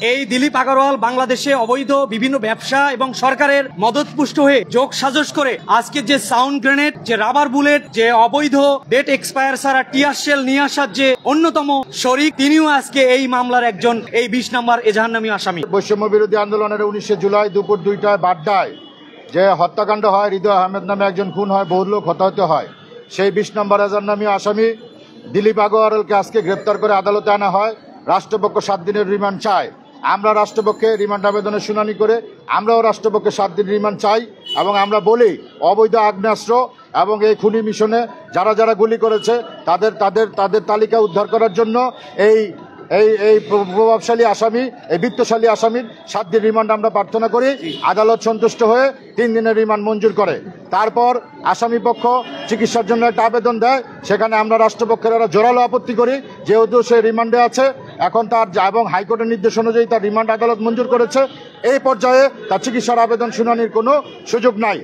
এই দিলীপ আগরওয়াল বাংলাদেশে অবৈধ বিভিন্ন ব্যবসা এবং সরকারের মদতপুষ্ট হয়ে যোগ সাজস করে আজকে যে সাউন্ড গ্রেনেড, যে রাবার বুলেট, যে অবৈধ ডেট এক্সপায়ার ছাড়া টিয়ার শেল নিয়ে আসার যে অন্যতম শরিক, তিনিও আজকে এই মামলার একজন এই 20 নম্বর এজাহারনামী আসামি। বৈষম্য বিরোধী আন্দোলনের 19 জুলাই দুপুর 2টায় বাড্ডায় যে হত্যাকাণ্ড হয়, হৃদয় আহমেদ নামে একজন খুন হয়, বহু লোক হতাহত হয়, সেই 20 নম্বর এজাহারনামী আসামি দিলীপ আগরওয়ালকে আজকে গ্রেপ্তার করে আদালতে আনা হয়। রাষ্ট্রপক্ষ 7 দিনের রিমান্ড চায়। আমরা রাষ্ট্রপক্ষে রিমান্ড আবেদনের শুনানি করে আমরাও রাষ্ট্রপক্ষে 7 দিন রিমান্ড চাই এবং আমরা বলি অবৈধ আগ্নেয়াস্ত্র এবং এই খুনি মিশনে যারা যারা গুলি করেছে তাদের তাদের তাদের তালিকা উদ্ধার করার জন্য এই এই এই প্রভাবশালী আসামি, এই বিত্তশালী আসামির 7 দিন রিমান্ড আমরা প্রার্থনা করি। আদালত সন্তুষ্ট হয়ে 3 দিনের রিমান্ড মঞ্জুর করে। তারপর আসামি পক্ষ চিকিৎসার জন্য একটা আবেদন দেয়, সেখানে আমরা রাষ্ট্রপক্ষের একটা জোরালো আপত্তি করি, যেহেতু সে রিমান্ডে আছে এখন তার এবং হাইকোর্টের নির্দেশ অনুযায়ী তার রিমান্ড আদালত মঞ্জুর করেছে। এই পর্যায়ে তার চিকিৎসার আবেদন শুনানির কোনো সুযোগ নাই।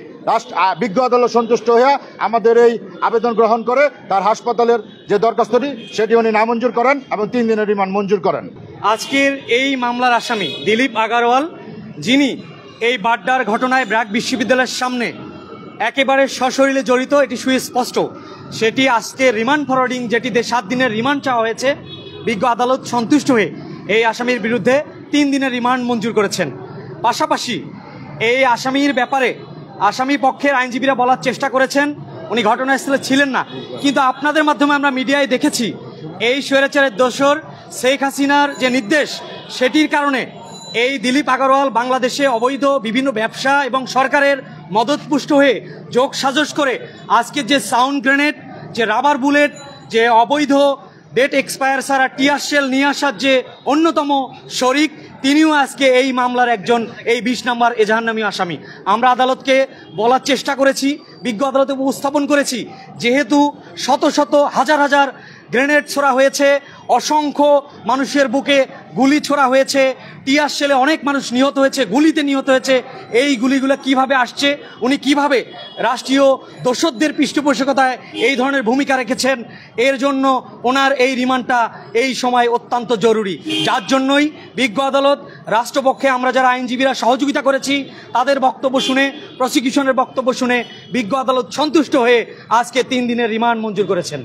বিজ্ঞ আদালত সন্তুষ্ট হয়ে আমাদের এই আবেদন গ্রহণ করে তার হাসপাতালের যে দরখাস্তটি সেটি উনি নামঞ্জুর করেন এবং 3 দিনের রিমান্ড মঞ্জুর করেন। আজকের এই মামলার আসামি দিলীপ আগরওয়াল, যিনি এই বাড্ডার ঘটনায় ব্র্যাক বিশ্ববিদ্যালয়ের সামনে একেবারে সশরীরে জড়িত, এটি সুস্পষ্ট। সেটি আজকে রিমান্ড ফরওয়ার্ডিং, যেটিতে 7 দিনের রিমান্ড চাওয়া হয়েছে, বিজ্ঞ আদালত সন্তুষ্ট হয়ে এই আসামির বিরুদ্ধে 3 দিনের রিমান্ড মঞ্জুর করেছেন। পাশাপাশি এই আসামির ব্যাপারে আসামি পক্ষের আইনজীবীরা বলার চেষ্টা করেছেন উনি ঘটনাস্থলে ছিলেন না, কিন্তু আপনাদের মাধ্যমে আমরা মিডিয়ায় দেখেছি এই স্বৈরাচারের দোসর শেখ হাসিনার যে নির্দেশ, সেটির কারণে এই দিলীপ আগরওয়াল বাংলাদেশে অবৈধ বিভিন্ন ব্যবসা এবং সরকারের মদতপুষ্ট হয়ে যোগ সাজস করে আজকে যে সাউন্ড গ্রেনেড, যে রাবার বুলেট, যে অবৈধ ডেট এক্সপায়ার ছাড়া টিয়ার শেল নিয়ে আসার যে অন্যতম শরিক, তিনিও আজকে এই মামলার একজন এই 20 নম্বর এজাহারনামী আসামি। আমরা আদালতকে বলার চেষ্টা করেছি, বিজ্ঞ আদালতে উপস্থাপন করেছি, যেহেতু শত শত হাজার হাজার গ্রেনেড ছোড়া হয়েছে, অসংখ্য মানুষের বুকে গুলি ছোড়া হয়েছে, টিয়ার শেলে অনেক মানুষ নিহত হয়েছে, গুলিতে নিহত হয়েছে, এই গুলিগুলো কিভাবে আসছে, উনি কিভাবে রাষ্ট্রীয় দোসরদের পৃষ্ঠপোষকতায় এই ধরনের ভূমিকা রেখেছেন, এর জন্য ওনার এই রিমান্ডটা এই সময় অত্যন্ত জরুরি। যার জন্যই বিজ্ঞ আদালত, রাষ্ট্রপক্ষে আমরা যারা আইনজীবীরা সহযোগিতা করেছি তাদের বক্তব্য শুনে, প্রসিকিউশনের বক্তব্য শুনে বিজ্ঞ আদালত সন্তুষ্ট হয়ে আজকে 3 দিনের রিমান্ড মঞ্জুর করেছেন।